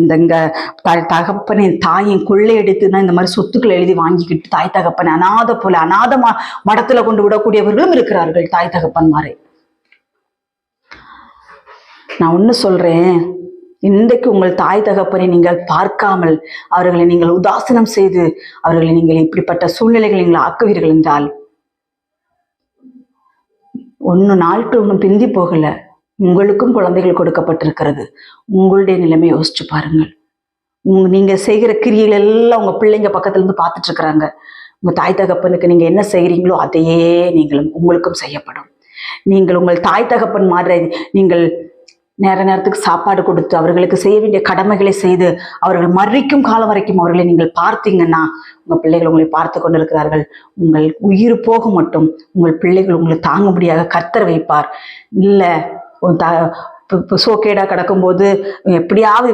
இந்த இங்க தகப்பனின் தாயின் கொள்ளையடித்துனா இந்த மாதிரி சொத்துக்களை எழுதி வாங்கிக்கிட்டு தாய் தகப்பனை அநாத மடத்துல கொண்டு விடக்கூடியவர்களும் இருக்கிறார்கள். தாய் தகப்பன்மாரை நான் ஒண்ணு சொல்றேன், இன்றைக்கு உங்கள் தாய் தகப்பனை நீங்கள் பார்க்காமல் அவர்களை நீங்கள் உதாசீனம் செய்து அவர்களை நீங்கள் இப்படிப்பட்ட சூழ்நிலைகளை நீங்கள் ஆக்குவீர்கள் என்றால் நாட்கள் ஒன்றும் பிந்தி போகல, உங்களுக்கும் குழந்தைகள் கொடுக்கப்பட்டிருக்கிறது. உங்களுடைய நிலைமை யோசிச்சு பாருங்கள். நீங்க செய்கிற கிரியில் எல்லாம் உங்க பிள்ளைங்க பக்கத்துல இருந்து பார்த்துட்டு இருக்கிறாங்க. உங்க தாய் தகப்பனுக்கு நீங்க என்ன செய்கிறீங்களோ அதையே உங்களுக்கும் செய்யப்படும். நீங்கள் உங்கள் தாய் தகப்பன் மாதிரி நீங்கள் நேரத்துக்கு சாப்பாடு கொடுத்து அவர்களுக்கு செய்ய வேண்டிய கடமைகளை செய்து அவர்கள் மறிக்கும் காலம் வரைக்கும் அவர்களை நீங்கள் பார்த்தீங்கன்னா உங்க பிள்ளைகள் உங்களை பார்த்து கொண்டிருக்கிறார்கள். உங்கள் உயிர் போக மட்டும் உங்கள் பிள்ளைகள் உங்களை தாங்கும்படியாக கர்த்தர் வைப்பார். இல்லை சோக்கேடா கிடக்கும் போது எப்படியாவது